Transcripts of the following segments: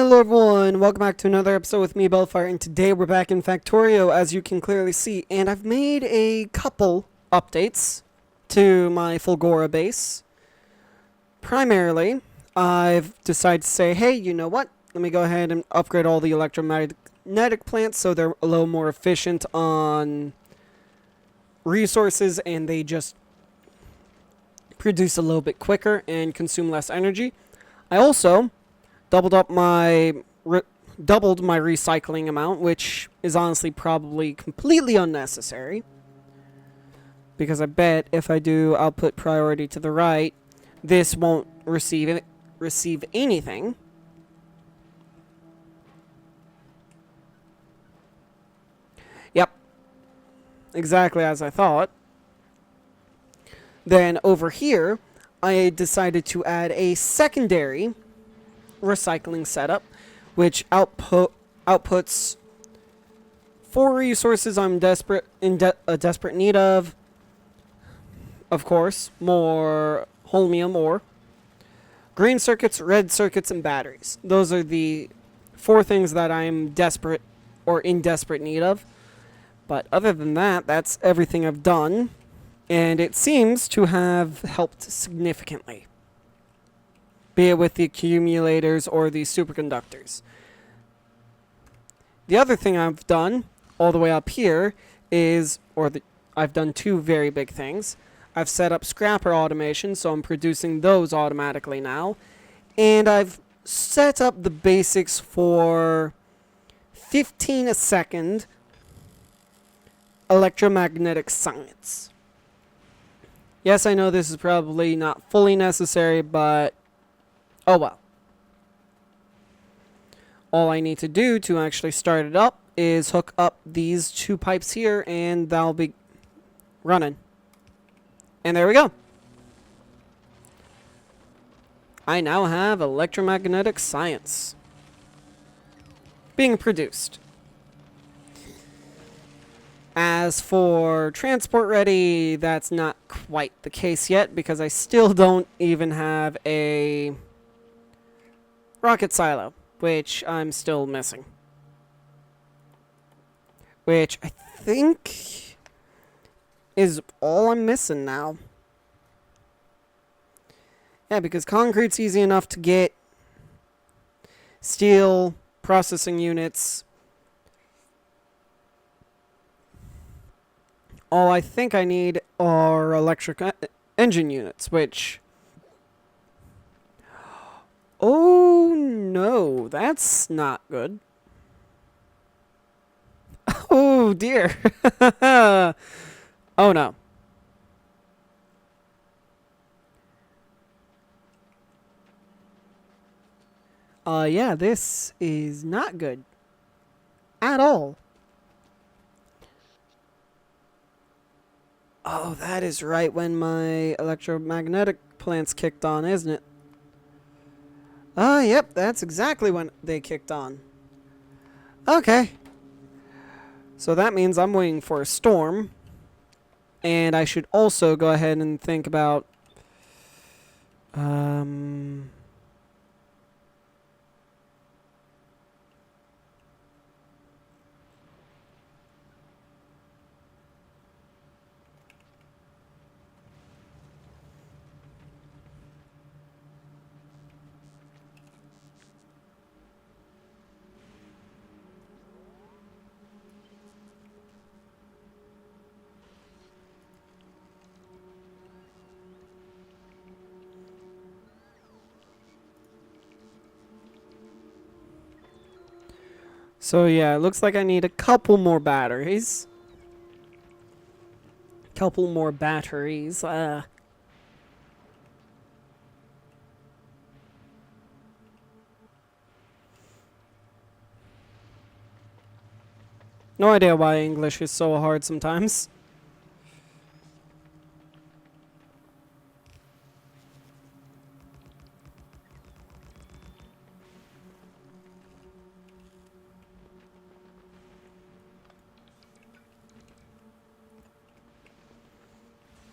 Hello everyone, welcome back to another episode with me, Baelfire, and today we're back in Factorio, as you can clearly see, and I've made a couple updates to my Fulgora base. Primarily, I've decided to say, hey, you know what, let me go ahead and upgrade all the electromagnetic plants so they're a little more efficient on resources and they just produce a little bit quicker and consume less energy. I also doubled my recycling amount, which is honestly probably completely unnecessary. Because I bet if I do output priority to the right, this won't receive anything. Yep. Exactly as I thought. Then over here, I decided to add a secondary recycling setup, which outputs 4 resources I'm desperate need of. Of course, more holmium ore, green circuits, red circuits, and batteries. Those are the 4 things that I'm desperate or in desperate need of. But other than that, that's everything I've done, and it seems to have helped significantly. Be it with the accumulators or the superconductors. The other thing I've done, all the way up here, is, I've done 2 very big things. I've set up scrapper automation, so I'm producing those automatically now. And I've set up the basics for 15 a second electromagnetic science. Yes, I know this is probably not fully necessary, but oh well. All I need to do to actually start it up is hook up these 2 pipes here, and that'll be running. And there we go. I now have electromagnetic science being produced. As for transport ready, that's not quite the case yet, because I still don't even have a rocket silo, which I'm still missing. Which I think is all I'm missing now. Yeah, because concrete's easy enough to get. Steel, processing units. All I think I need are electric engine units, which... Oh no, that's not good. Oh dear. Oh no. Yeah, this is not good. At all. Oh, that is right when my electromagnetic plants kicked on, isn't it? Yep, that's exactly when they kicked on. Okay. So that means I'm waiting for a storm. And I should also go ahead and think about... So yeah, it looks like I need a couple more batteries. No idea why English is so hard sometimes.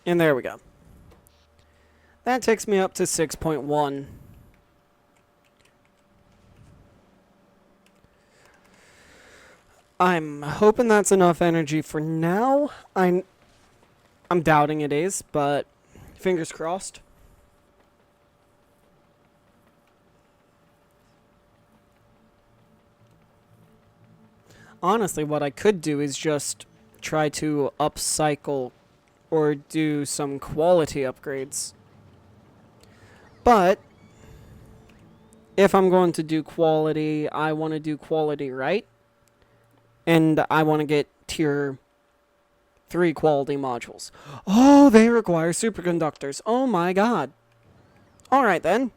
And there we go. That takes me up to 6.1. I'm hoping that's enough energy for now. I'm doubting it is, but fingers crossed. Honestly, what I could do is just try to upcycle or do some quality upgrades. But if I'm going to do quality, I want to do quality right. And I want to get tier 3 quality modules. Oh, they require superconductors. Oh my god. Alright then.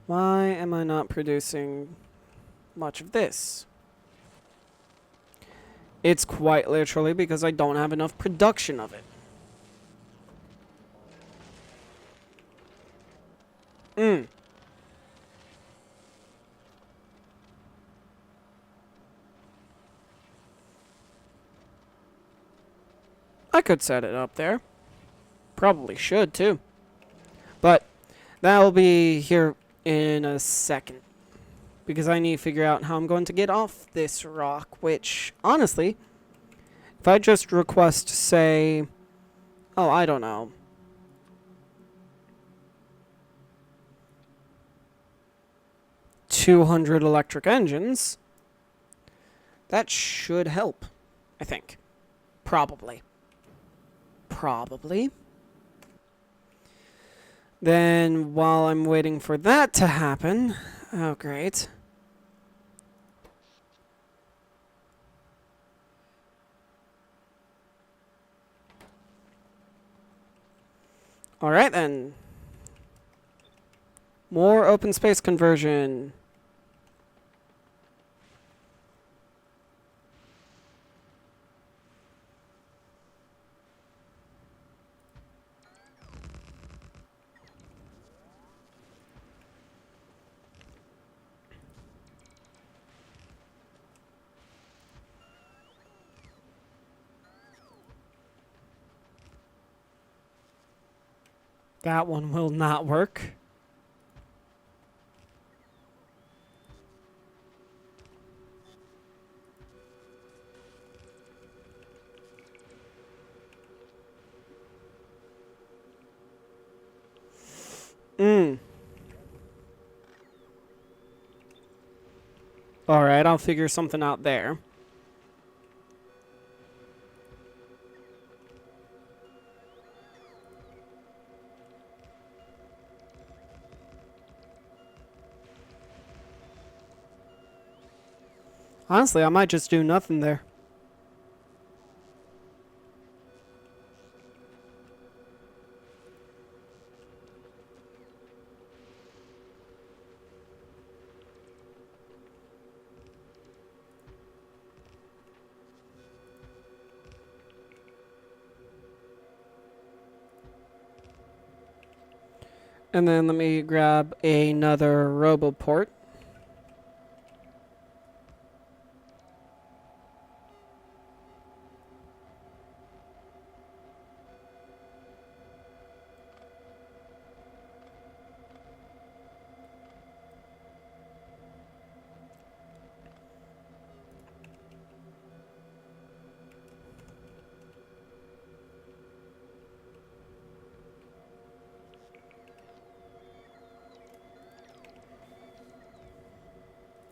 Why am I not producing much of this? It's quite literally because I don't have enough production of it. I could set it up there. Probably should too. But that'll be here in a second. Because I need to figure out how I'm going to get off this rock, which, honestly, if I just request, say, oh, I don't know, 200 electric engines, that should help, I think. Probably. Then, while I'm waiting for that to happen, oh, great. Alright then. More open space conversion. That one will not work. Alright, I'll figure something out there. Honestly, I might just do nothing there. And then let me grab another roboport.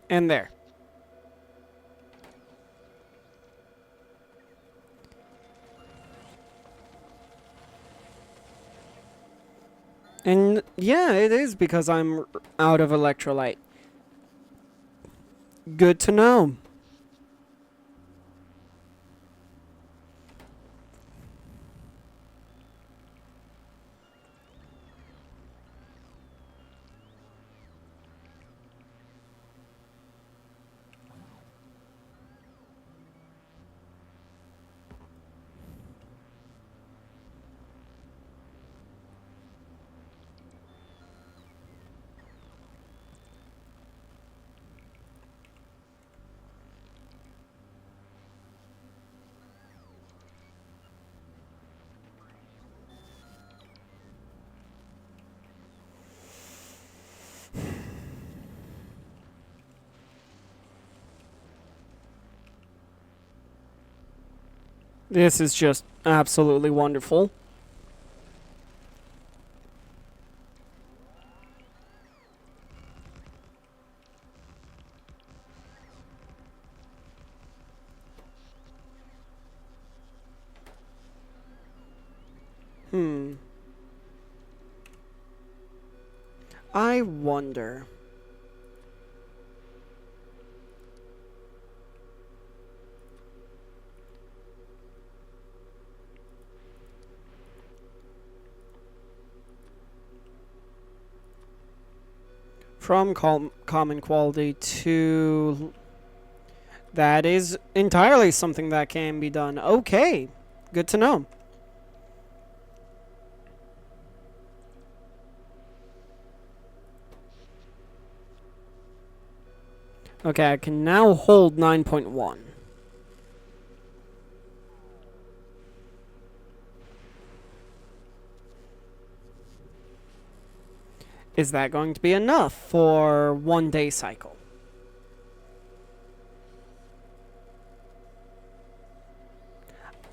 And there. And yeah, it is because I'm out of electrolyte. Good to know. This is just absolutely wonderful. I wonder. From common quality to... That is entirely something that can be done. Okay, good to know. Okay, I can now hold 9.1. Is that going to be enough for 1 day cycle?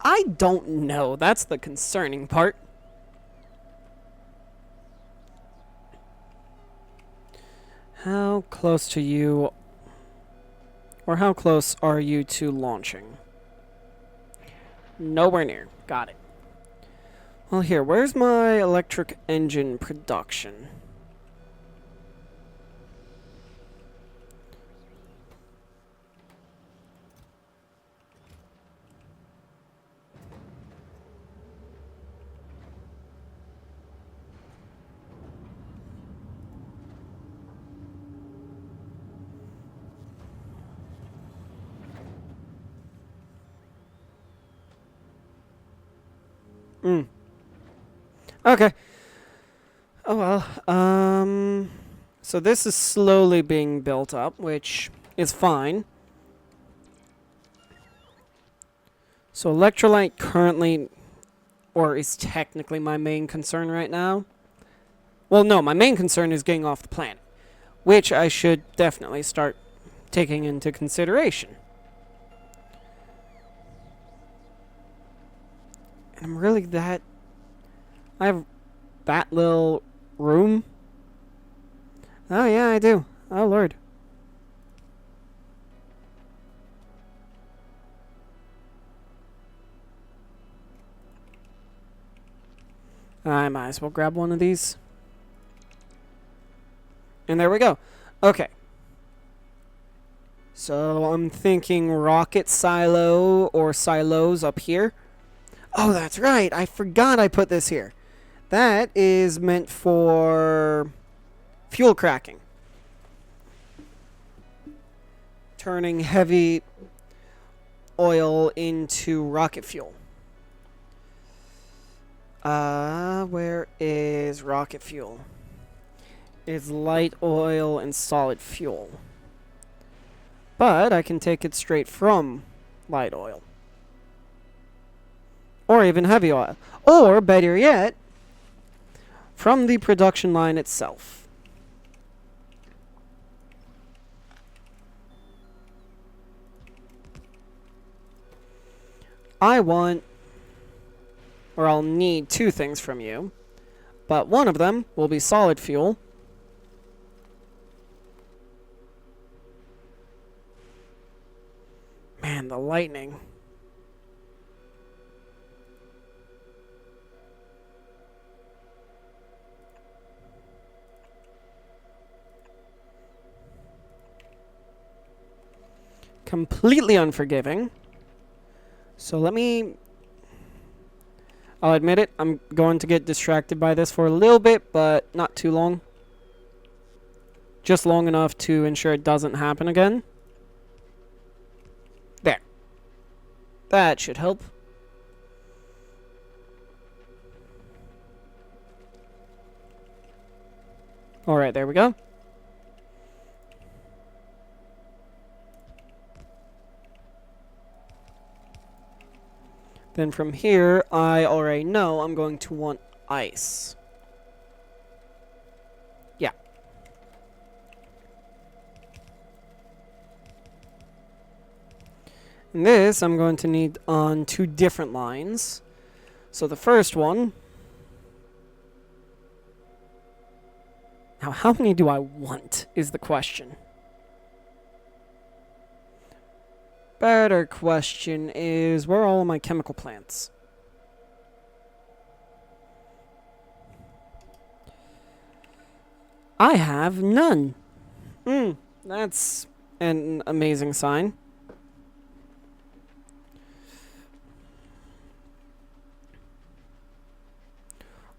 I don't know. That's the concerning part. How close to you... Or how close are you to launching? Nowhere near. Got it. Well, here, where's my electric engine production? Okay. Oh well. So this is slowly being built up, which is fine. So electrolyte currently, or is technically my main concern right now. Well, no, my main concern is getting off the planet, which I should definitely start taking into consideration. And I'm really that... I have that little room? Oh, yeah, I do. Oh, Lord. I might as well grab one of these. And there we go. Okay. So I'm thinking rocket silo or silos up here. Oh, that's right. I forgot I put this here. That is meant for fuel cracking. Turning heavy oil into rocket fuel. Where is rocket fuel? It's light oil and solid fuel. But I can take it straight from light oil. Or even heavy oil. Or, better yet, from the production line itself. I want, or I'll need 2 things from you, but one of them will be solid fuel. Man, the lightning. Completely unforgiving. So let me... I'll admit it, I'm going to get distracted by this for a little bit, but not too long. Just long enough to ensure it doesn't happen again. There. That should help. Alright, there we go. Then from here, I already know I'm going to want ice. Yeah. And this I'm going to need on 2 different lines. So the first one... Now, how many do I want is the question. Better question is, where are all my chemical plants? I have none. That's an amazing sign.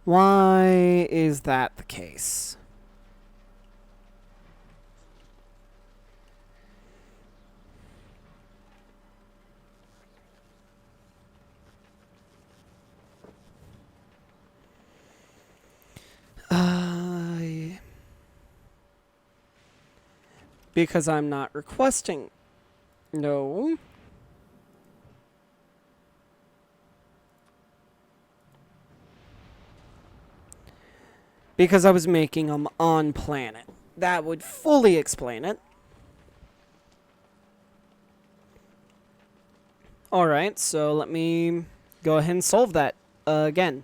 Why is that the case? Because I'm not requesting. No. Because I was making them on planet. That would fully explain it. Alright, so let me go ahead and solve that again.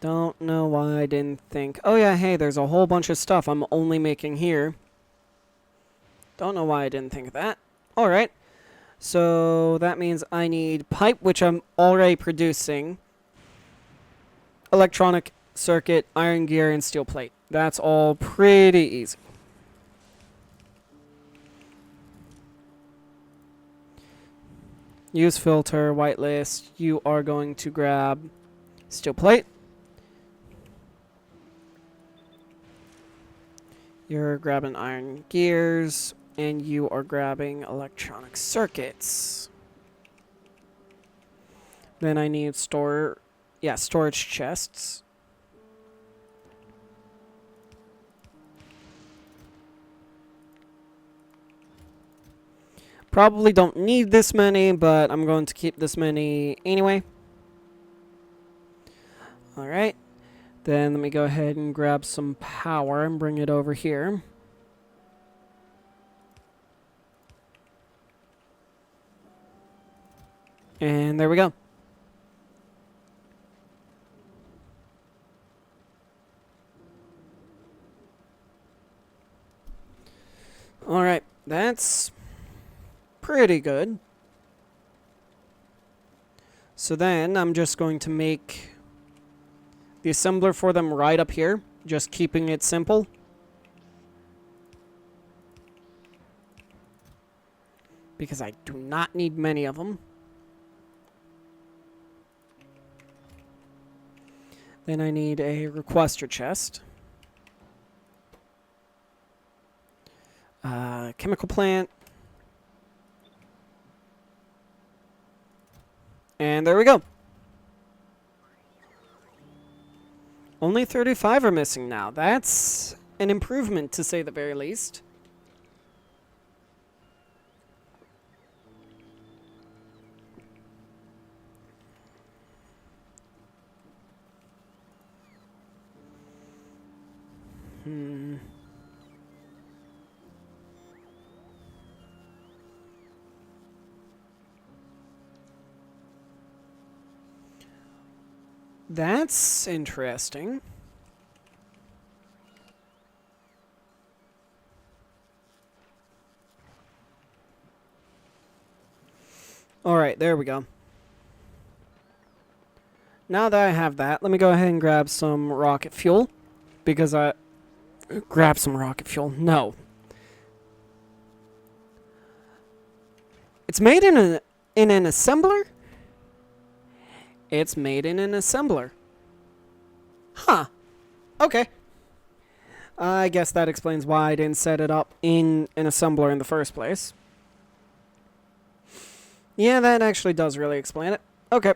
Don't know why I didn't think. Oh yeah, hey, there's a whole bunch of stuff I'm only making here. Don't know why I didn't think of that. Alright, so that means I need pipe, which I'm already producing. Electronic circuit, iron gear, and steel plate. That's all pretty easy. Use filter, whitelist. You are going to grab steel plate. You're grabbing iron gears, and you are grabbing electronic circuits. Then I need storage chests. Probably don't need this many, but I'm going to keep this many anyway. Alright. Then let me go ahead and grab some power and bring it over here. And there we go. Alright, that's pretty good. So then I'm just going to make the assembler for them right up here, just keeping it simple. Because I do not need many of them. Then I need a requester chest. Chemical plant. And there we go. Only 35 are missing now. That's an improvement, to say the very least. That's interesting. Alright, there we go. Now that I have that, let me go ahead and grab some rocket fuel. Because I... Grab some rocket fuel. No. It's made in an assembler? It's made in an assembler. Huh. Okay. I guess that explains why I didn't set it up in an assembler in the first place. Yeah, that actually does really explain it. Okay.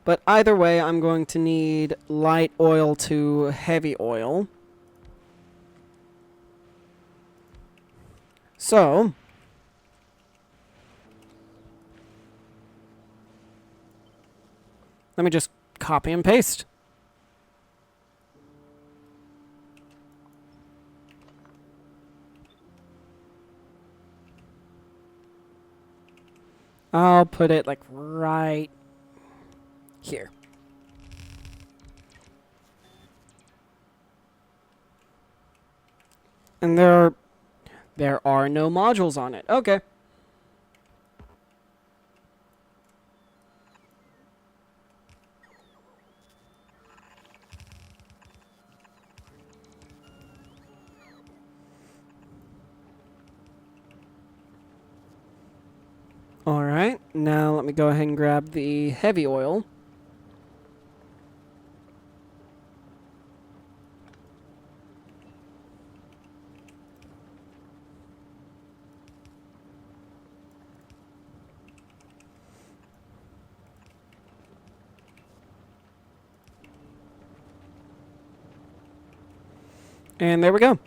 But either way, I'm going to need light oil to heavy oil. So... let me just copy and paste. I'll put it like right here. And there are no modules on it. Okay. Alright, now let me go ahead and grab the heavy oil. And there we go.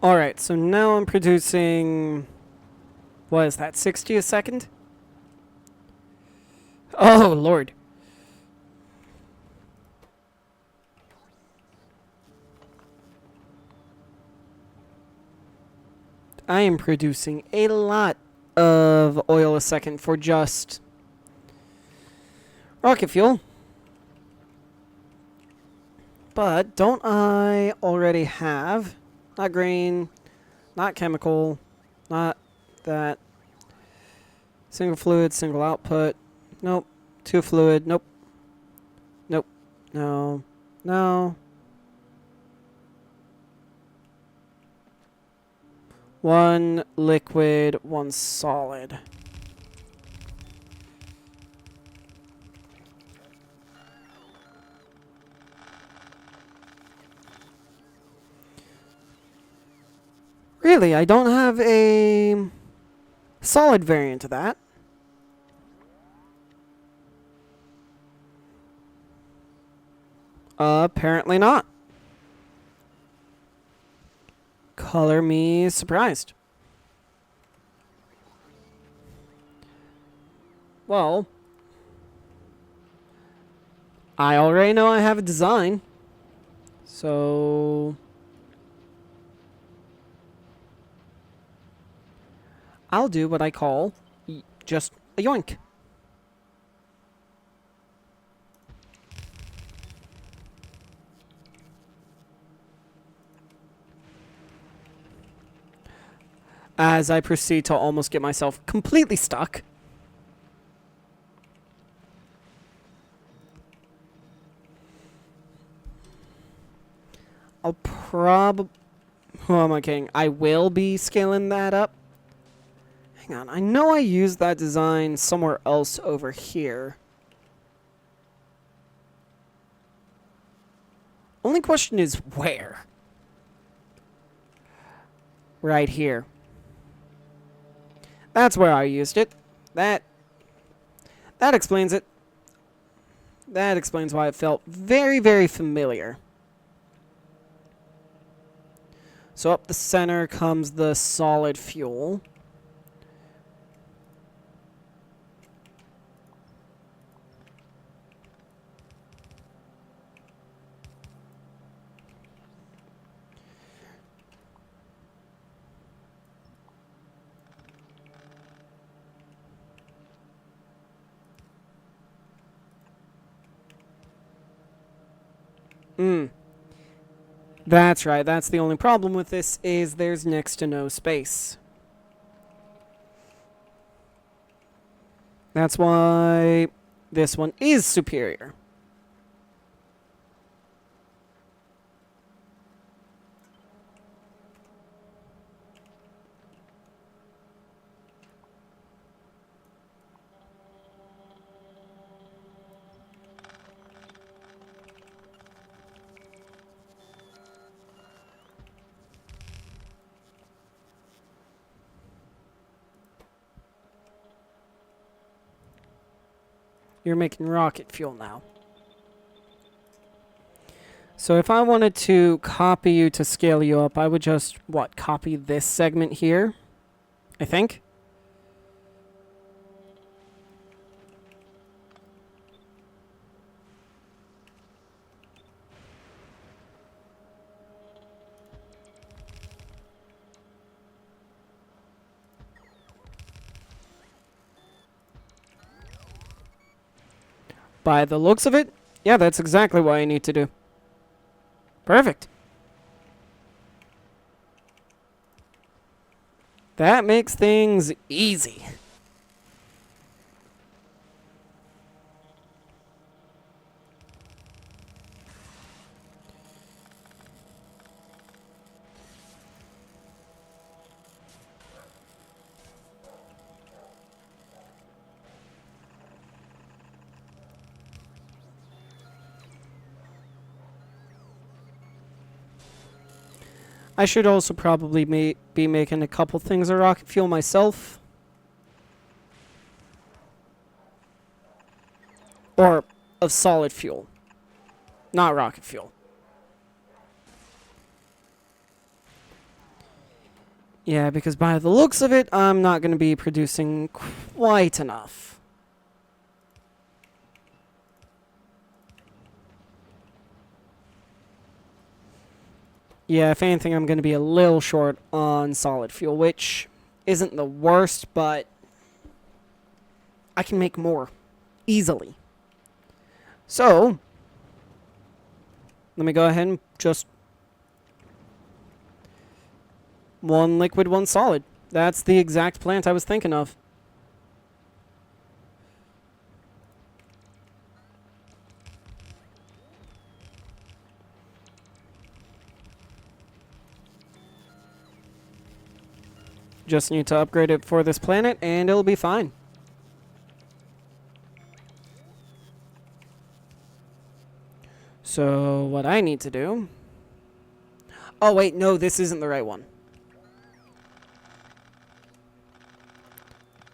Alright, so now I'm producing... What is that, 60 a second? Oh, Lord. I am producing a lot of oil a second for just rocket fuel. But don't I already have... Not green, not chemical, not that. Single fluid, single output. Nope. Two fluid. Nope. Nope. No. No. One liquid, one solid. Really, I don't have a solid variant of that. Apparently not. Color me surprised. Well, I already know I have a design. So... I'll do what I call just a yoink. As I proceed to almost get myself completely stuck. I'll probably... Who am I kidding? I will be scaling that up. Hang on, I know I used that design somewhere else over here. Only question is where? Right here. That's where I used it. That explains it. That explains why it felt very, very familiar. So up the center comes the solid fuel. That's right. That's the only problem with this is there's next to no space. That's why this one is superior. You're making rocket fuel now. So if I wanted to copy you to scale you up, I would just, copy this segment here, I think. By the looks of it, yeah, that's exactly what I need to do. Perfect. That makes things easy. I should also probably be making a couple things of rocket fuel myself. Or of solid fuel. Not rocket fuel. Yeah, because by the looks of it, I'm not going to be producing quite enough. Yeah, if anything, I'm going to be a little short on solid fuel, which isn't the worst, but I can make more easily. So, let me go ahead and just one liquid, one solid. That's the exact plant I was thinking of. Just need to upgrade it for this planet, and it'll be fine. So, what I need to do... Oh, wait, no, this isn't the right one.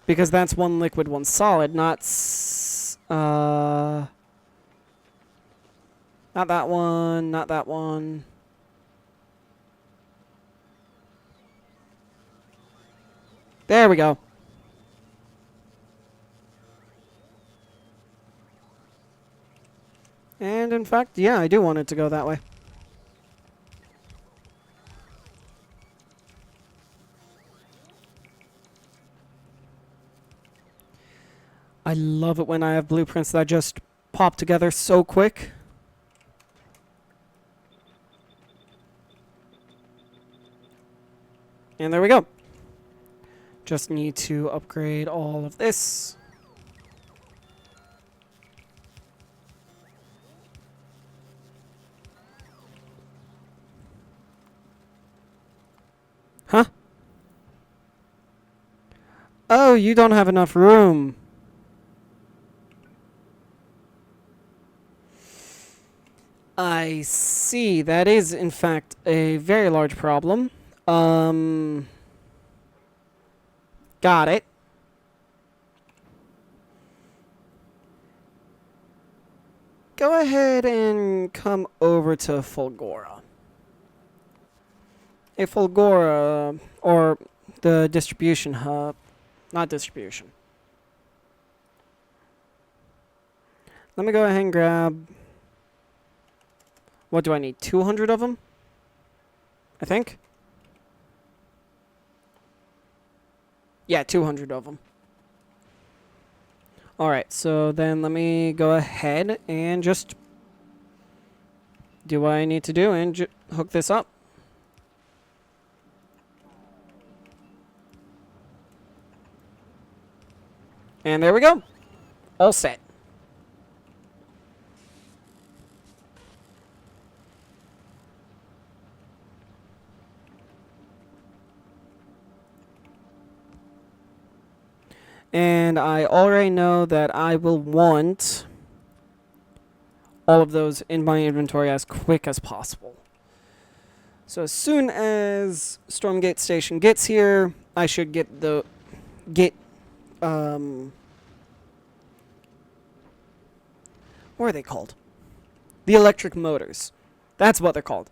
Because that's one liquid, one solid, not... not that one, not that one. There we go. And in fact, yeah, I do want it to go that way. I love it when I have blueprints that just pop together so quick. And there we go. Just need to upgrade all of this. Huh? Oh, you don't have enough room. I see. That is, in fact, a very large problem. Got it. Go ahead and come over to Fulgora. A Fulgora, or the distribution hub. Not distribution. Let me go ahead and grab... What do I need? 200 of them? I think. Yeah, 200 of them. Alright, so then let me go ahead and just do what I need to do and hook this up. And there we go. All set. And I already know that I will want all of those in my inventory as quick as possible. So as soon as Stormgate Station gets here, I should get what are they called? The electric motors. That's what they're called.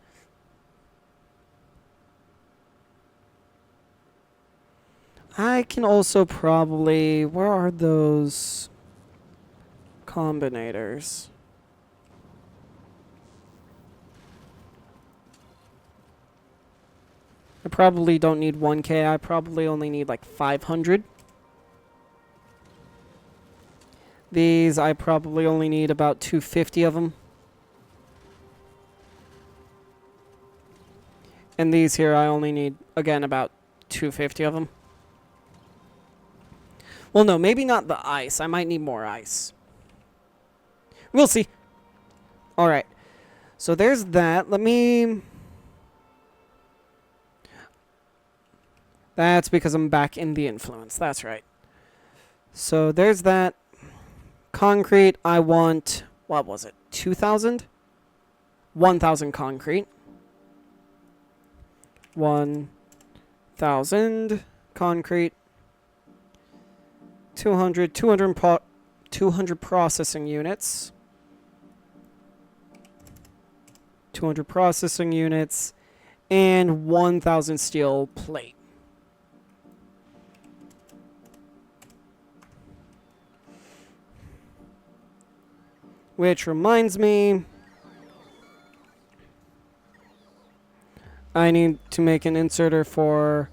I can also probably... Where are those combinators? I probably don't need 1K. I probably only need like 500. These, I probably only need about 250 of them. And these here, I only need, again, about 250 of them. Well, no, maybe not the ice. I might need more ice. We'll see. Alright. So there's that. Let me... That's because I'm back in the influence. That's right. So there's that. Concrete, I want... What was it? 2,000? 1,000 concrete. 1,000 concrete. 200 processing units. 200 processing units. And 1,000 steel plate. Which reminds me, I need to make an inserter for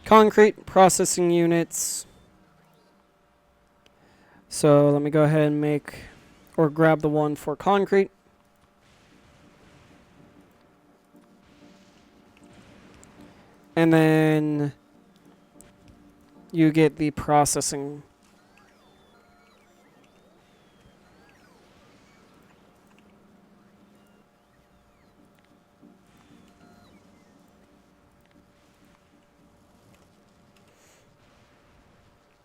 concrete processing units. So let me go ahead and make, or grab the one for concrete. And then you get the processing.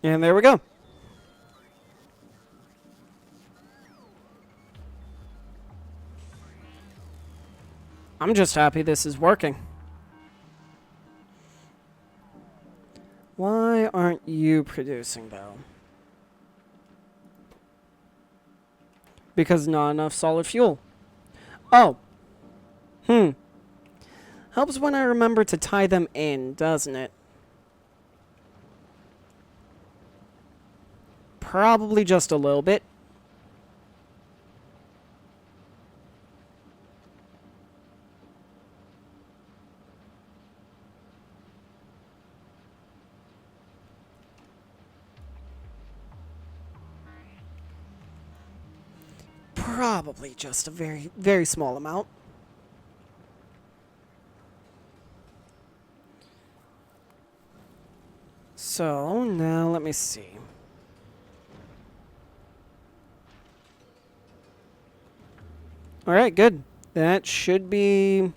And there we go. I'm just happy this is working. Why aren't you producing, though? Because not enough solid fuel. Oh. Helps when I remember to tie them in, doesn't it? Probably just a little bit. Probably just a very, very small amount. So, now let me see. Alright, good. That should be...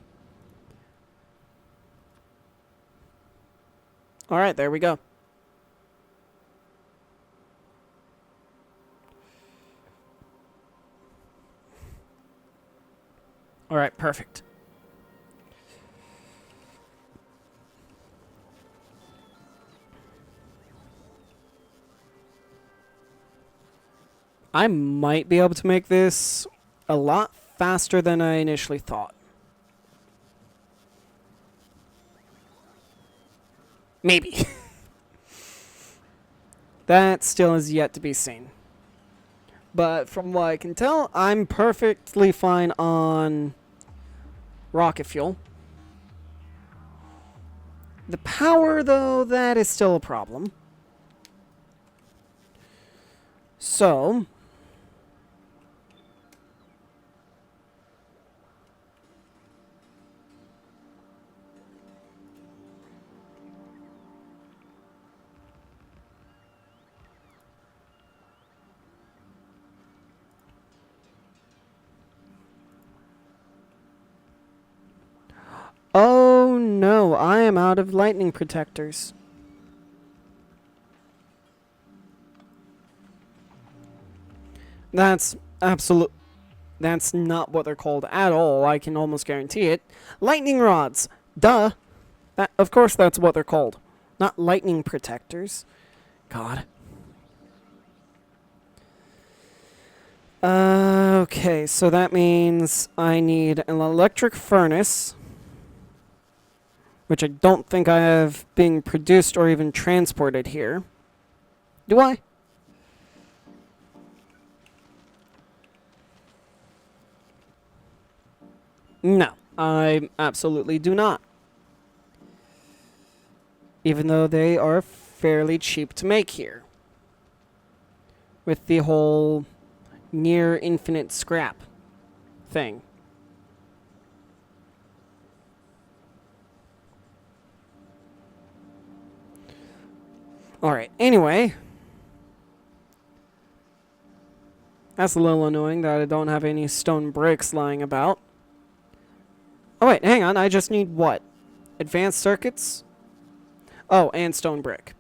Alright, there we go. Alright, perfect. I might be able to make this a lot faster than I initially thought. Maybe. That still is yet to be seen. But from what I can tell, I'm perfectly fine on rocket fuel. The power, though, that is still a problem. So... Oh no, I am out of lightning protectors. That's not what they're called at all, I can almost guarantee it. Lightning rods! Duh! Of course that's what they're called. Not lightning protectors. God. Okay, so that means I need an electric furnace, which I don't think I have being produced or even transported here. Do I? No, I absolutely do not. Even though they are fairly cheap to make here. with the whole near infinite scrap thing. Alright, anyway. That's a little annoying that I don't have any stone bricks lying about. Oh wait, hang on, I just need what? Advanced circuits? Oh, and stone brick.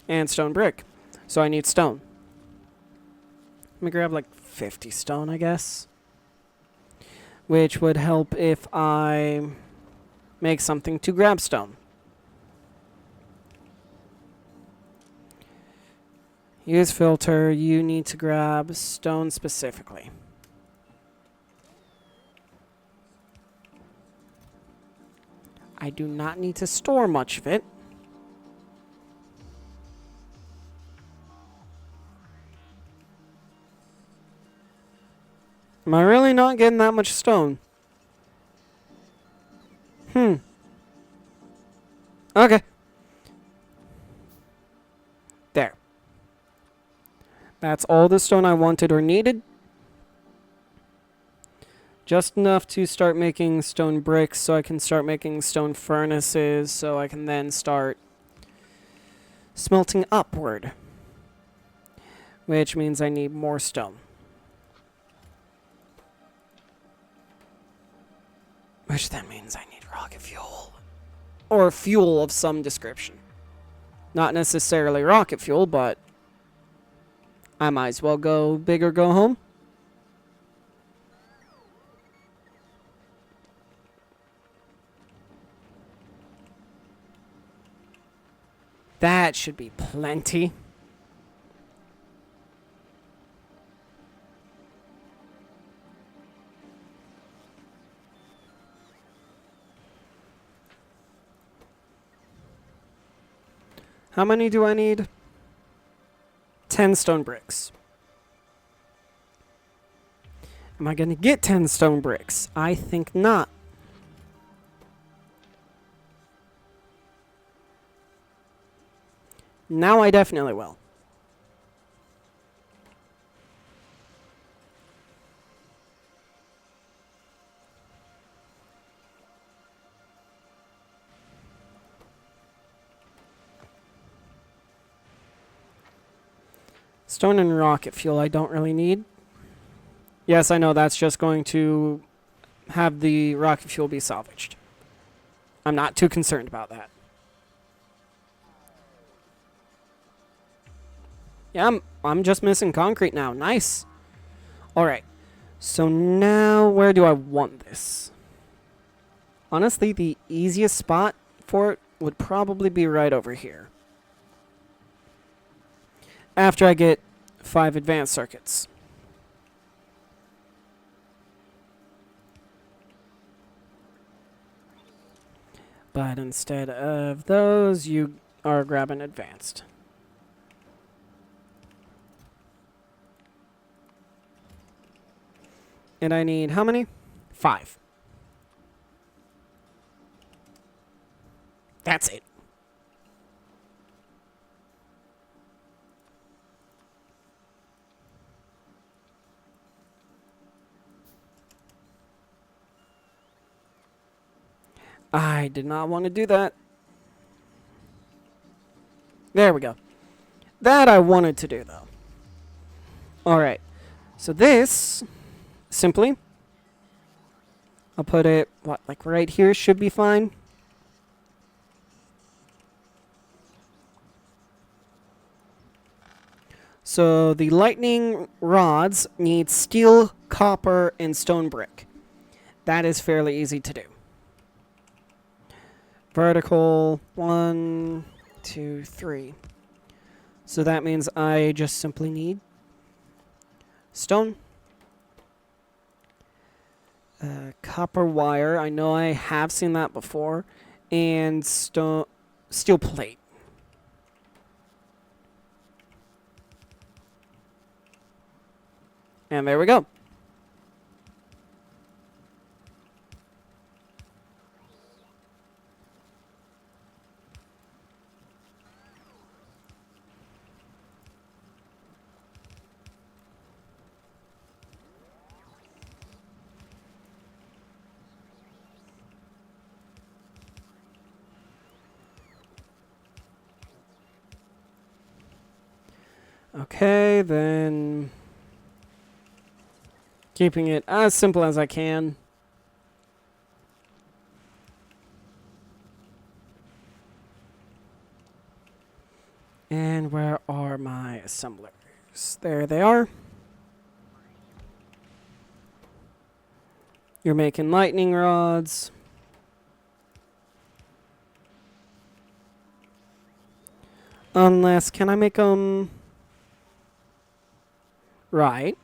And stone brick. So I need stone. Let me grab like 50 stone, I guess. Which would help if I make something to grab stone. Use filter, you need to grab stone specifically. I do not need to store much of it. Am I really not getting that much stone? Okay. There. That's all the stone I wanted or needed. Just enough to start making stone bricks so I can start making stone furnaces so I can then start smelting upward. Which means I need more stone. Which then means I need rocket fuel. Or fuel of some description. Not necessarily rocket fuel, but I might as well go big or go home. That should be plenty. How many do I need? 10 stone bricks. Am I going to get 10 stone bricks? I think not. Now I definitely will. Stone and rocket fuel I don't really need. Yes, I know that's just going to have the rocket fuel be salvaged. I'm not too concerned about that. Yeah, I'm just missing concrete now. Nice. Alright. So now, where do I want this? Honestly, the easiest spot for it would probably be right over here. After I get 5 advanced circuits. But instead of those, you are grabbing advanced. And I need how many? 5. That's it. I did not want to do that. There we go. That I wanted to do, though. Alright. So this, simply, I'll put it, what, like right here should be fine. So the lightning rods need steel, copper, and stone brick. That is fairly easy to do. Vertical, 1, 2, 3. So that means I just simply need stone. Copper wire, I know I have seen that before. And steel plate. And there we go. Okay, then keeping it as simple as I can. And where are my assemblers? There they are. You're making lightning rods. Unless, can I make them... Right.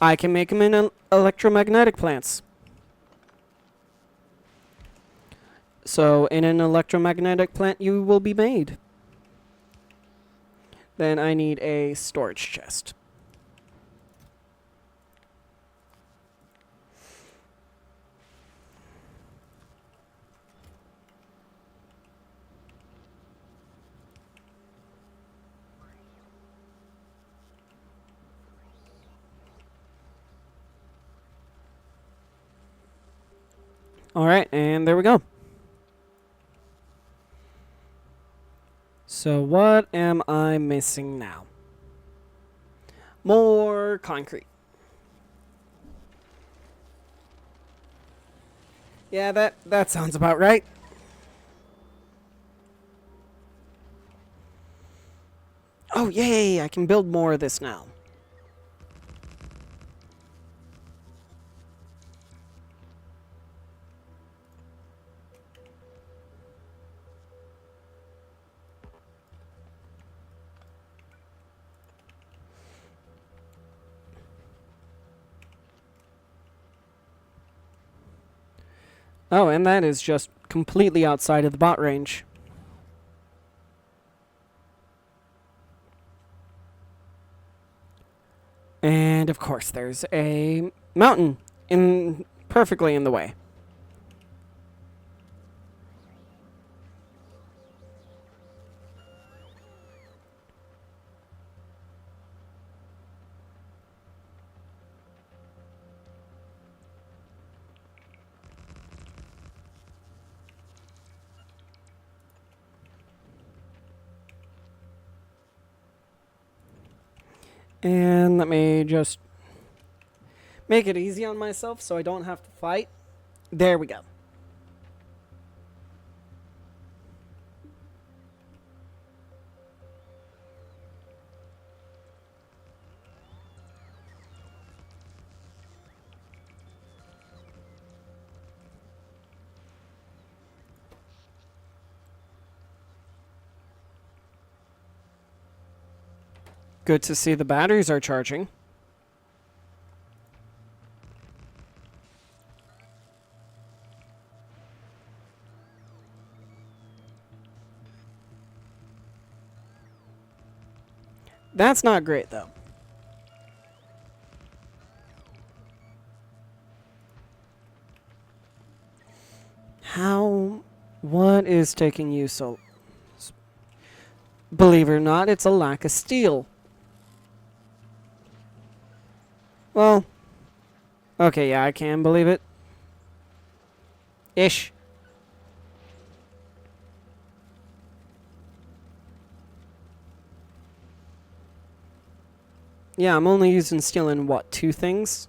I can make them in electromagnetic plants. So, in an electromagnetic plant, you will be made. Then I need a storage chest. Alright, and there we go. So what am I missing now? More concrete. Yeah, that sounds about right. Oh, yay! I can build more of this now. Oh, and that is just completely outside of the bot range. And of course, there's a mountain perfectly in the way. And let me just make it easy on myself so I don't have to fight. There we go. Good to see the batteries are charging. That's not great, though. What is taking you so... Believe it or not, it's a lack of steel. Well, okay, yeah, I can believe it. Ish. Yeah, I'm only using steel in, what, 2 things?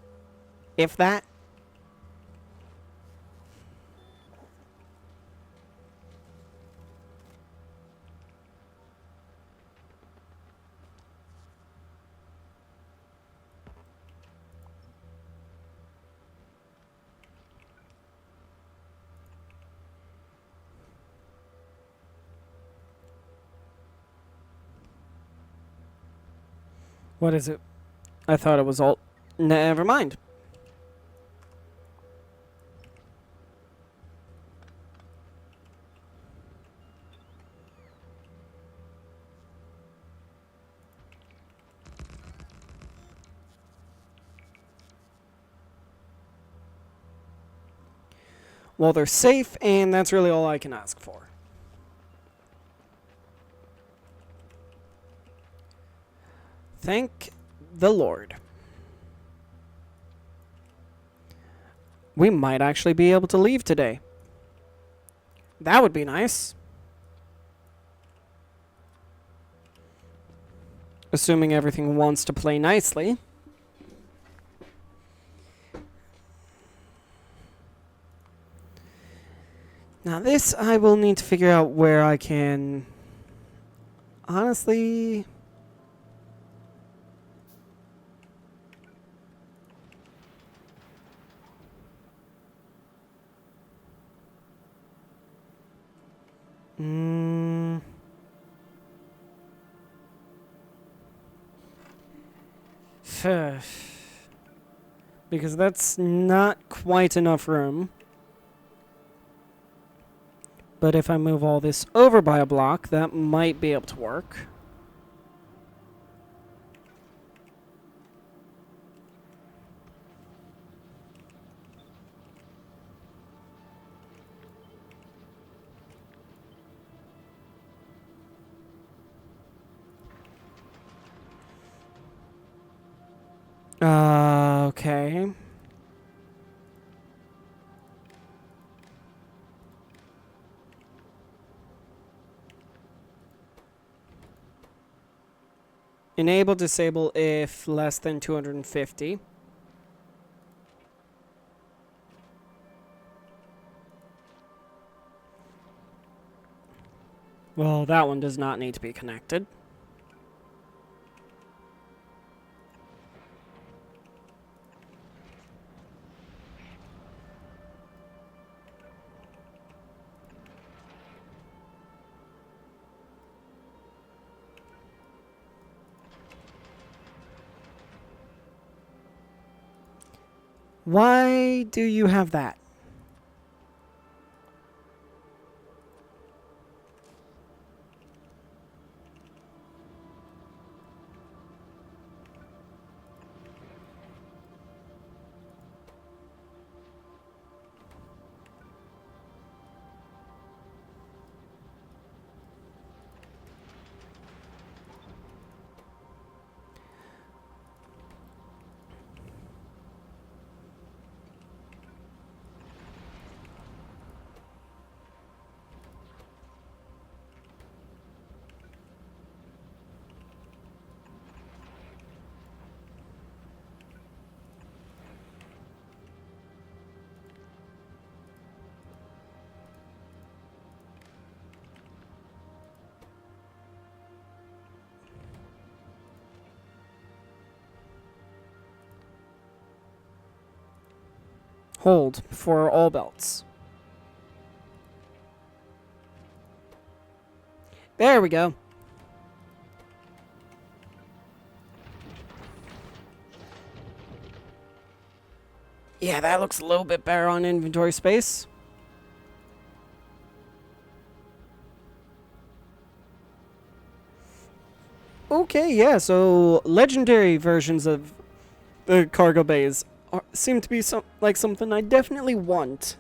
If that? What is it? I thought it was all... Never mind. Well, they're safe, and that's really all I can ask for. Thank the Lord. We might actually be able to leave today. That would be nice. Assuming everything wants to play nicely. Now this, I will need to figure out where I can... Honestly... Because that's not quite enough room. But if I move all this over by a block, that might be able to work. Okay. Enable, disable if less than 250. Well, that one does not need to be connected. Why do you have that? Hold for all belts. There we go. Yeah, that looks a little bit better on inventory space. Okay, yeah, so legendary versions of the cargo bays seem to be like something I definitely want.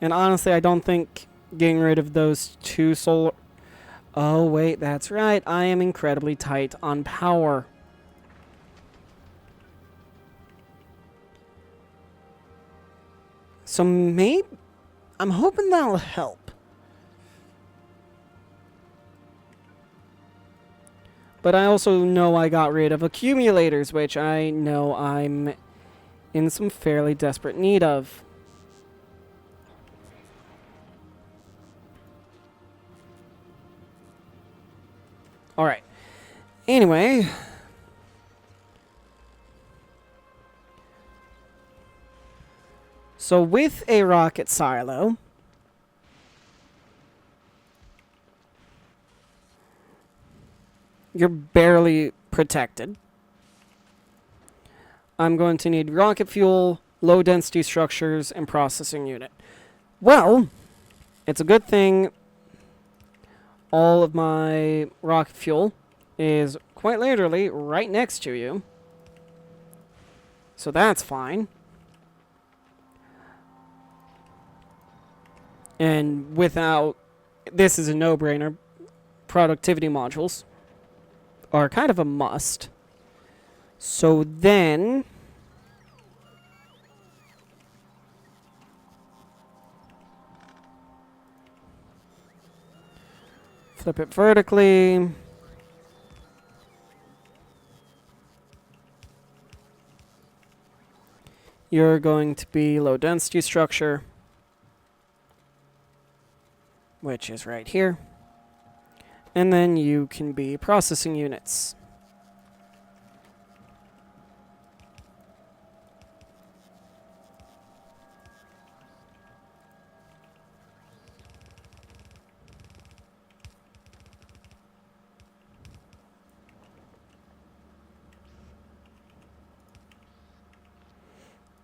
And honestly, I don't think getting rid of those two solar... Oh, wait, that's right. I am incredibly tight on power. So maybe... I'm hoping that'll help. But I also know I got rid of accumulators, which I know I'm in some fairly desperate need of. Alright. Anyway. So with a rocket silo... You're barely protected. I'm going to need rocket fuel, low density structures, and processing unit. Well, it's a good thing all of my rocket fuel is quite literally right next to you. So that's fine. And without... This is a no-brainer. Productivity modules are kind of a must. So then... Flip it vertically. You're going to be low density structure, which is right here. And then you can be processing units.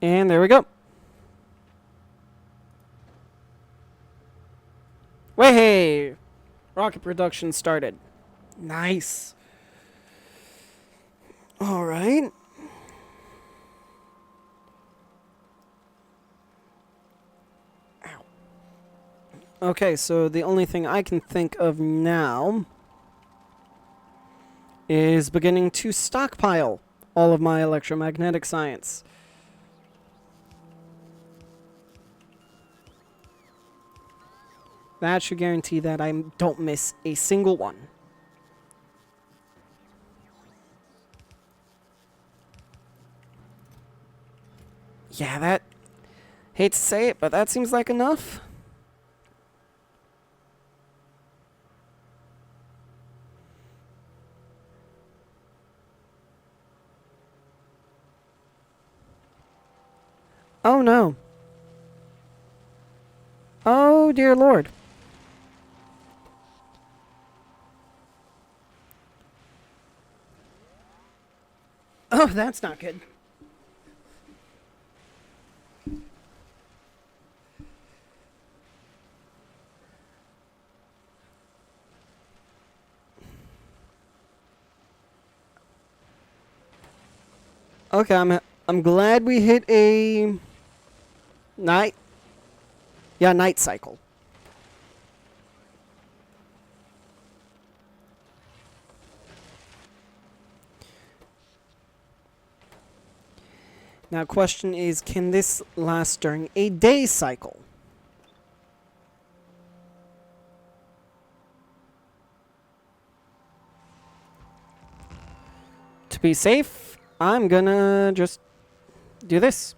And there we go. Way! Rocket production started. Nice. All right. Ow. Okay, so the only thing I can think of now is beginning to stockpile all of my electromagnetic science. That should guarantee that I don't miss a single one. Yeah, that... Hate to say it, but that seems like enough. Oh no. Oh dear Lord. Oh, that's not good. Okay, I'm glad we hit a night cycle. Now, question is, can this last during a day cycle? To be safe, I'm gonna just do this.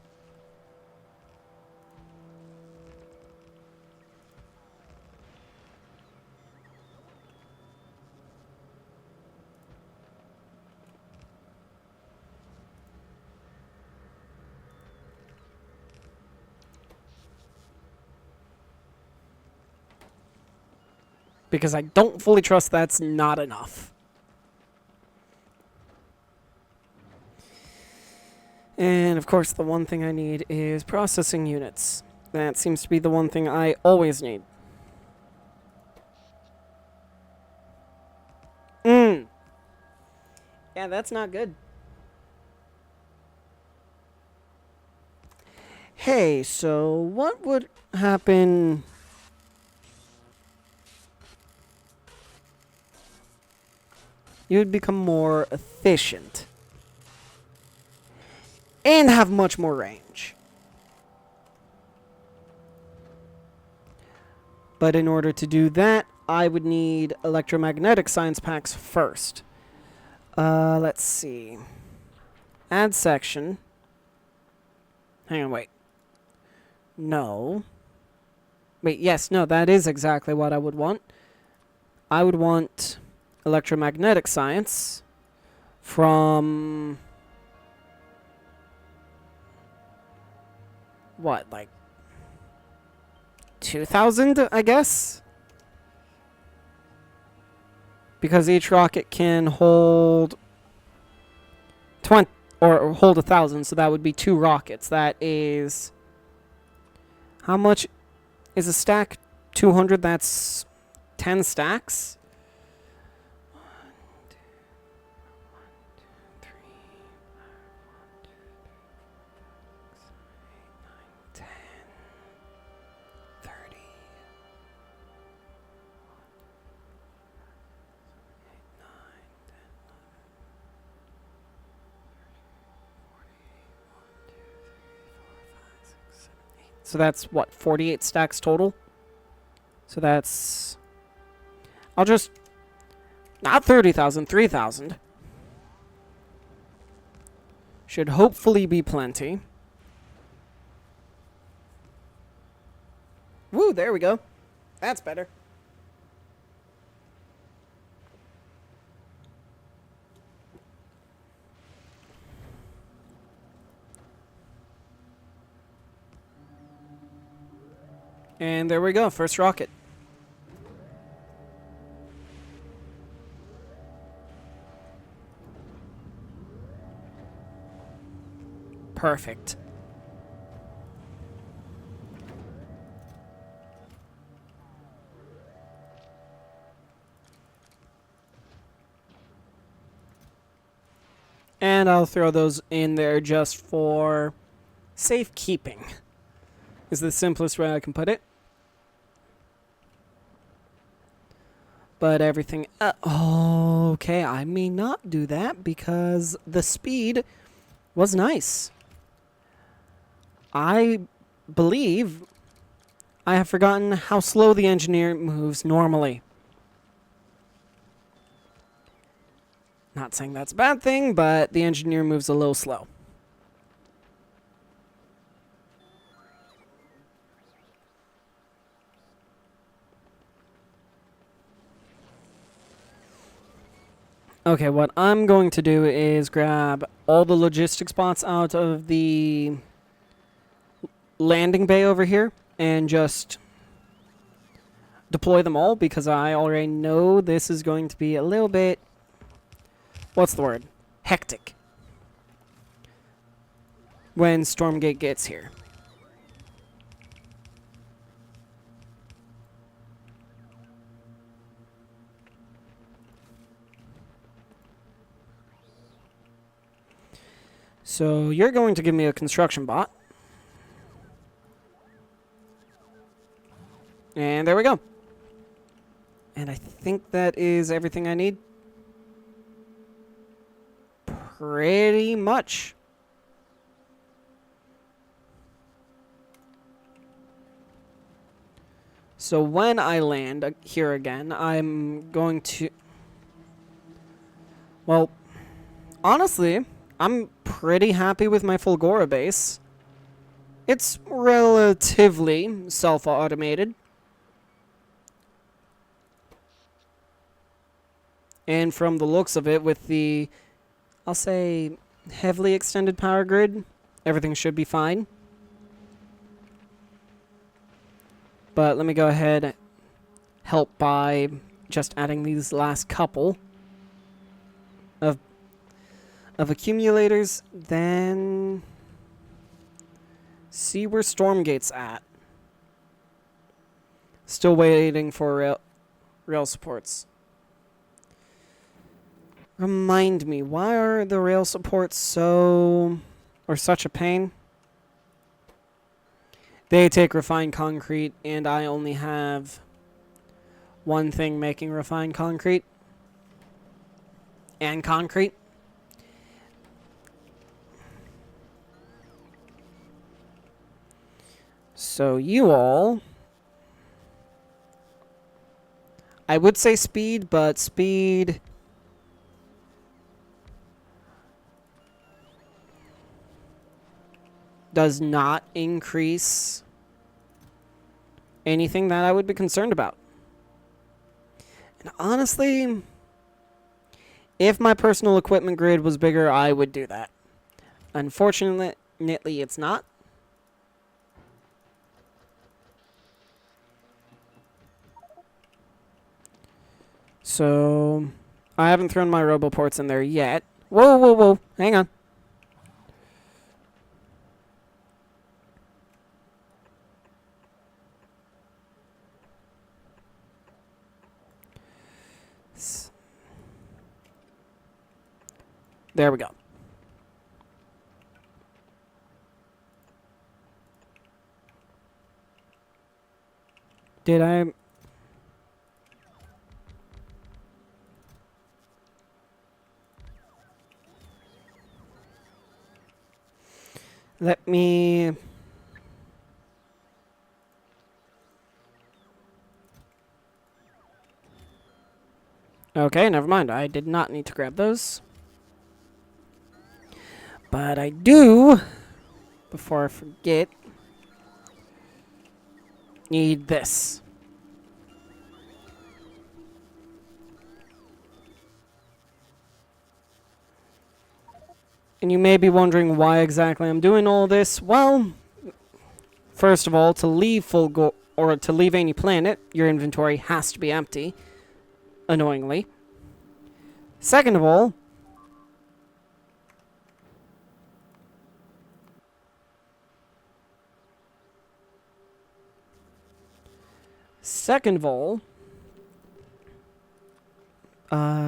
Because I don't fully trust that's not enough. And of course, the one thing I need is processing units. That seems to be the one thing I always need. Yeah, that's not good. Hey, so what would happen... You would become more efficient. And have much more range. But in order to do that, I would need electromagnetic science packs first. Let's see. Add section. Hang on, wait. No. Wait, yes, no, that is exactly what I would want. I would want electromagnetic science from... What, like... 2,000, I guess? Because each rocket can hold 20 or hold 1,000, so that would be 2 rockets. That is how much is a stack? 200. That's 10 stacks. 1, 2, 3, 4, 5, 6, 7, 8, 9, 10, 30. 8. So that's what, 48 stacks total? So that's... I'll just... Not 30,000, 3,000. Should hopefully be plenty. Woo, there we go. That's better. And there we go, first rocket. Perfect. And I'll throw those in there just for safekeeping. Is the simplest way I can put it. But everything... okay, I may not do that because the speed was nice. I believe I have forgotten how slow the engineer moves normally. Not saying that's a bad thing, but the engineer moves a little slow. Okay, what I'm going to do is grab all the logistic spots out of the landing bay over here and just deploy them all because I already know this is going to be a little bit, what's the word? Hectic when Stormgate gets here. So you're going to give me a construction bot. And there we go. And I think that is everything I need. Pretty much. So when I land here again, I'm going to... Well, honestly, I'm pretty happy with my Fulgora base. It's relatively self-automated. And from the looks of it, with the, I'll say, heavily extended power grid, everything should be fine. But let me go ahead and help by just adding these last couple of accumulators, then see where Stormgate's at. Still waiting for rail supports. Remind me, why are the rail supports such a pain? They take refined concrete, and I only have one thing making refined concrete. And concrete. So you all... I would say speed, but speed... does not increase anything that I would be concerned about. And honestly, if my personal equipment grid was bigger, I would do that. Unfortunately, it's not. So, I haven't thrown my roboports in there yet. Whoa, whoa, whoa. Hang on. There we go. Did I... Let me... Okay, never mind. I did not need to grab those. But I do, before I forget, need this. And you may be wondering why exactly I'm doing all this. Well, first of all, to leave to leave any planet, your inventory has to be empty. Annoyingly. Second of all,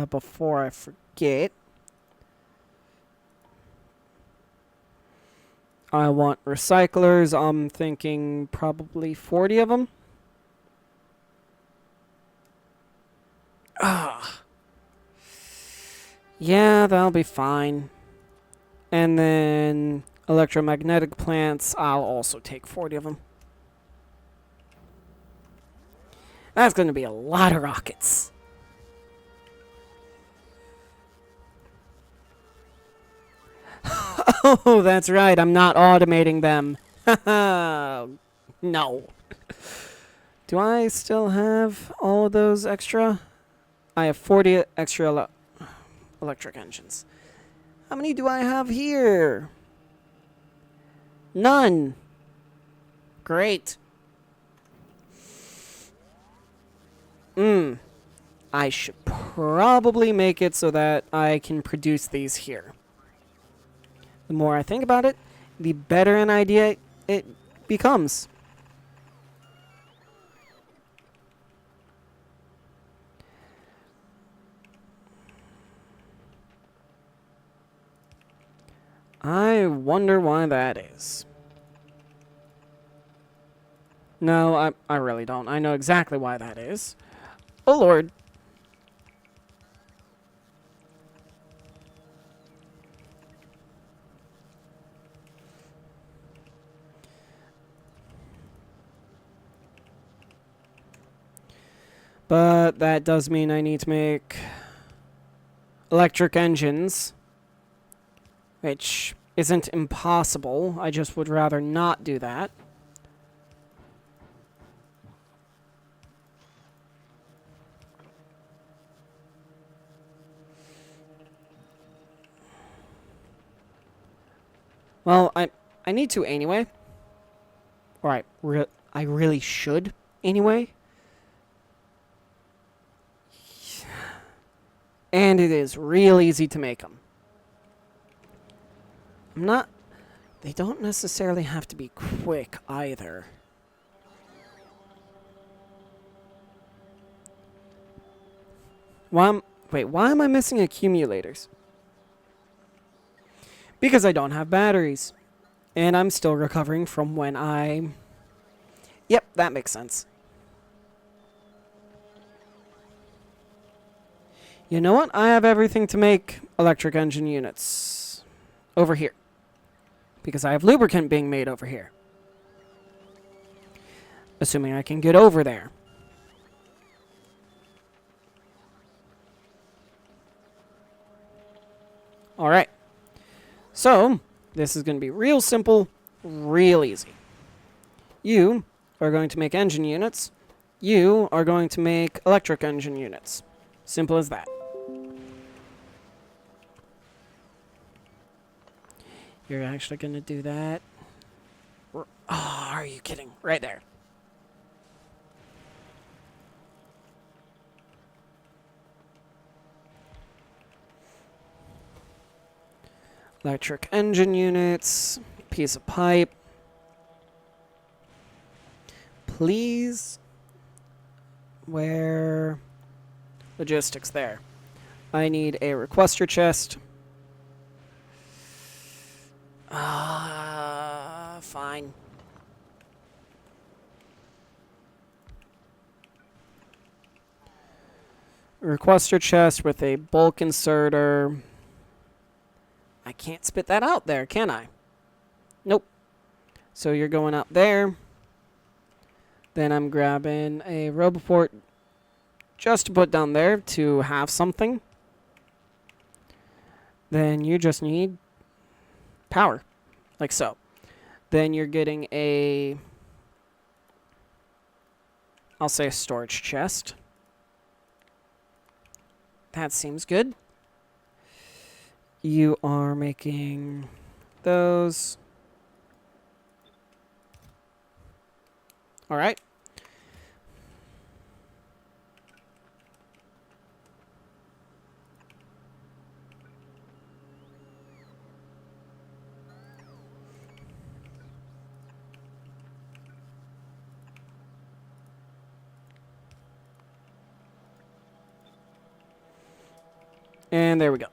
before I forget, I want recyclers. I'm thinking probably 40 of them. Ah. Yeah, that'll be fine. And then electromagnetic plants, I'll also take 40 of them. That's going to be a lot of rockets. Oh, that's right. I'm not automating them. No. Do I still have all of those extra? I have 40 extra electric engines. How many do I have here? None. Great. I should probably make it so that I can produce these here. The more I think about it, the better an idea it becomes. I wonder why that is. No, I really don't. I know exactly why that is. Oh, Lord. But that does mean I need to make electric engines, which isn't impossible. I just would rather not do that. Well, I need to anyway. Or I really should anyway. And it is real easy to make them. They don't necessarily have to be quick either. Why am I missing accumulators? Because I don't have batteries. And I'm still recovering from when I... Yep, that makes sense. You know what? I have everything to make electric engine units over here. Because I have lubricant being made over here. Assuming I can get over there. Alright. So, this is going to be real simple, real easy. You are going to make engine units. You are going to make electric engine units. Simple as that. You're actually going to do that? Oh, are you kidding? Right there. Electric engine units. Piece of pipe. Please. Where? Logistics there. I need a requester chest. Fine. Requester chest with a bulk inserter. I can't spit that out there, can I? Nope. So you're going out there. Then I'm grabbing a Roboport just to put down there to have something, then you just need power, like so. Then you're getting a, I'll say a storage chest. That seems good. You are making those. All right. And there we go.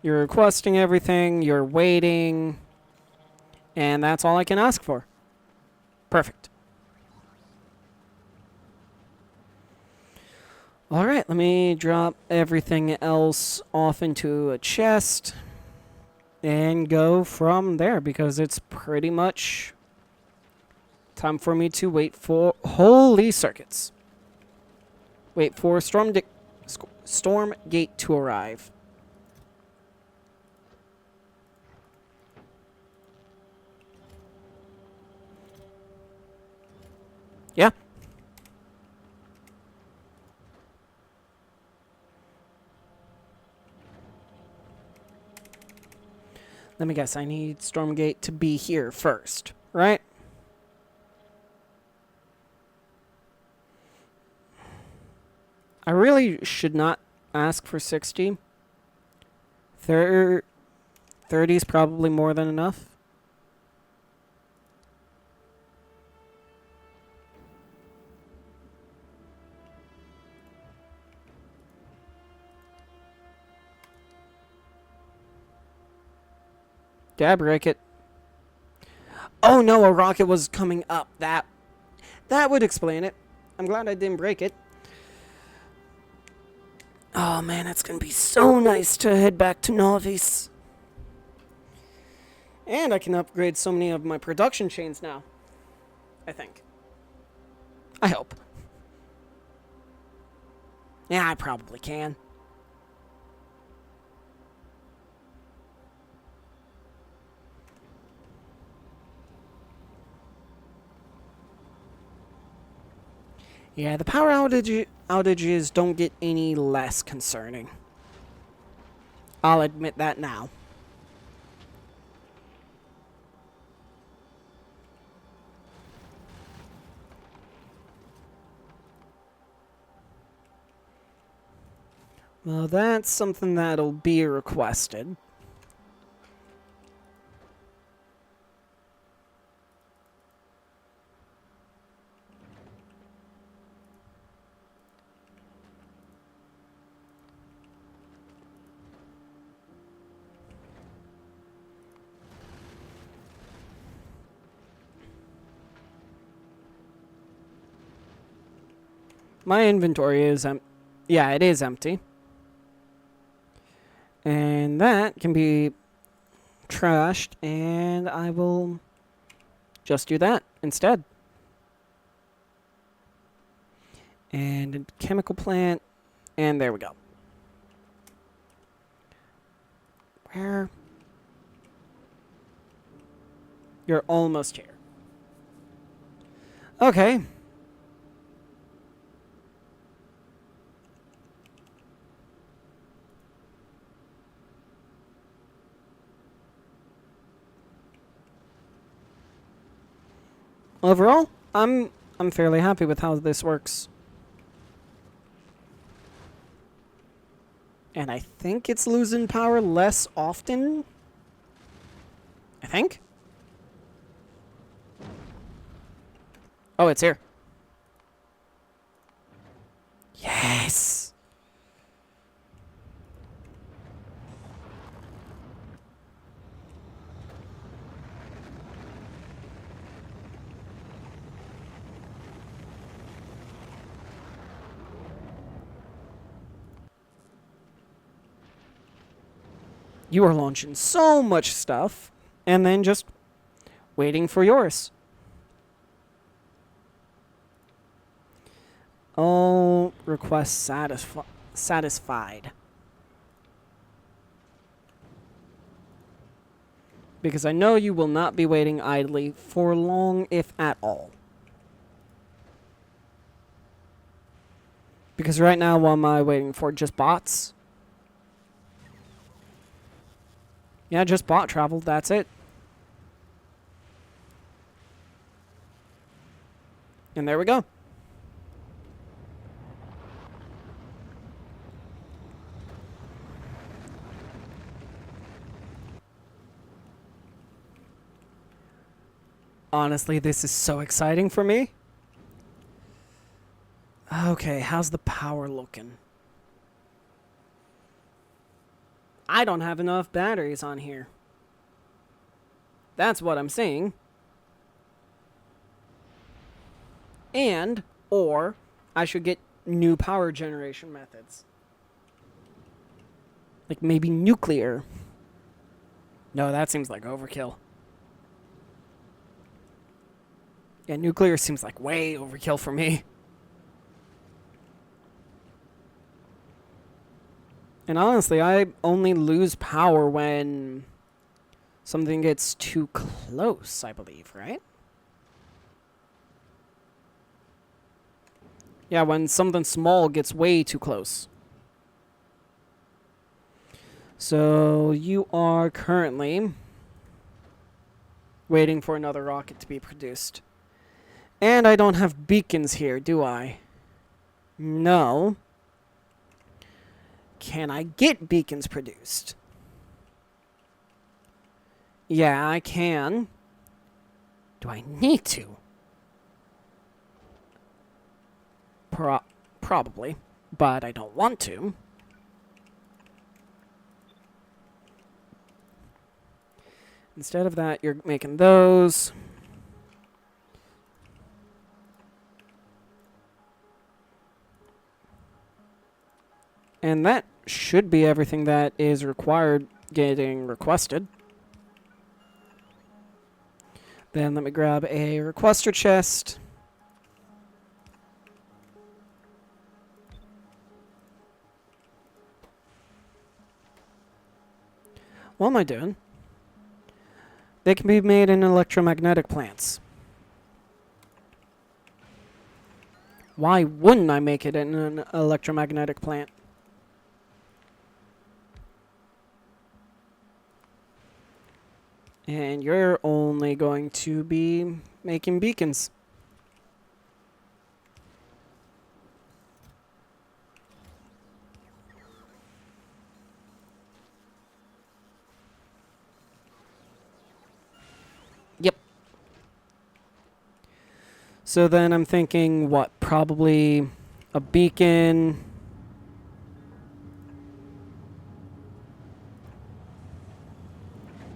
You're requesting everything, you're waiting, and that's all I can ask for. Perfect. Alright, let me drop everything else off into a chest and go from there, because it's pretty much time for me to wait for... Holy circuits. Wait for Stormgate to arrive. Yeah. Let me guess, I need Stormgate to be here first, right? I really should not ask for 60. 30 is probably more than enough. Did I break it? Oh no, a rocket was coming up. That would explain it. I'm glad I didn't break it. Oh man, it's gonna be so nice to head back to Nauvis. And I can upgrade so many of my production chains now. I think. I hope. Yeah, I probably can. Yeah, the power outages don't get any less concerning. I'll admit that now. Well, that's something that'll be requested. My inventory is yeah, it is empty. And that can be trashed, and I will just do that instead. And a chemical plant, and there we go. Where? You're almost here. Okay. Overall, I'm fairly happy with how this works. And I think it's losing power less often. I think. Oh, it's here. Yes. You are launching so much stuff, and then just Waiting for yours. All requests satisfied. Because I know you will not be waiting idly for long, if at all. Because right now, what am I waiting for? Just bots? Yeah, just bot travel, that's it. And there we go. Honestly, this is so exciting for me. Okay, how's the power looking? I don't have enough batteries on here. That's what I'm saying. And, or, I should get new power generation methods. Like maybe nuclear. No, that seems like overkill. Yeah, nuclear seems like way overkill for me. And honestly, I only lose power when something gets too close, I believe, right? Yeah, when something small gets way too close. So you are currently waiting for another rocket to be produced. And I don't have beacons here, do I? No. Can I get beacons produced? Yeah, I can. Do I need to? Probably, but I don't want to. Instead of that, you're making those. And that should be everything that is required getting requested. Then let me grab a requester chest. What am I doing? They can be made in electromagnetic plants. Why wouldn't I make it in an electromagnetic plant? And you're only going to be making beacons. Yep. So then I'm thinking, what? Probably a beacon.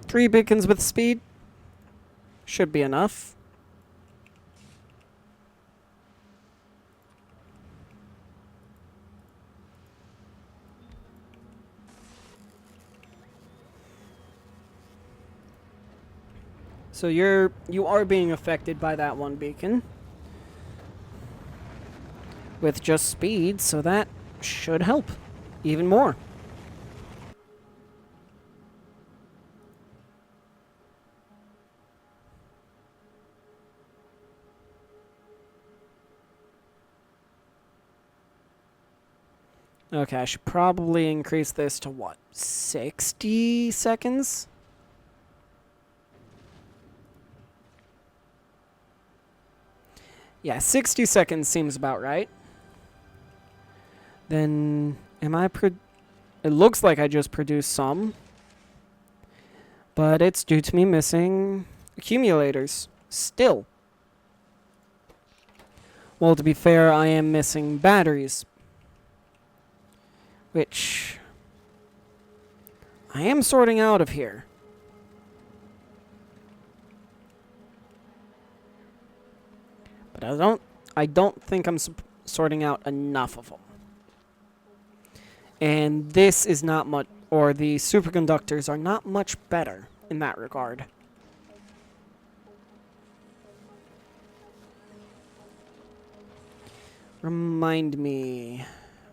Three beacons with speed. Should be enough. So you are being affected by that one beacon. With just speed, so that should help even more. Okay, I should probably increase this to what? 60 seconds? Yeah, 60 seconds seems about right. Then, it looks like I just produced some. But it's due to me missing accumulators. Still. Well, to be fair, I am missing batteries. Which I am sorting out of here. But I don't think I'm sorting out enough of them. And this is not much, or the superconductors are not much better in that regard. Remind me,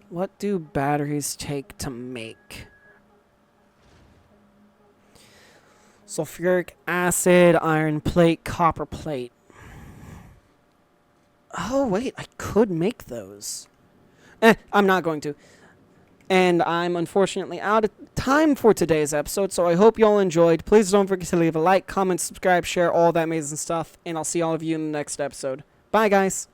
what do batteries take to make? Sulfuric acid, iron plate, copper plate. Oh, wait, I could make those. I'm not going to. And I'm unfortunately out of time for today's episode, so I hope you all enjoyed. Please don't forget to leave a like, comment, subscribe, share, all that amazing stuff, and I'll see all of you in the next episode. Bye, guys.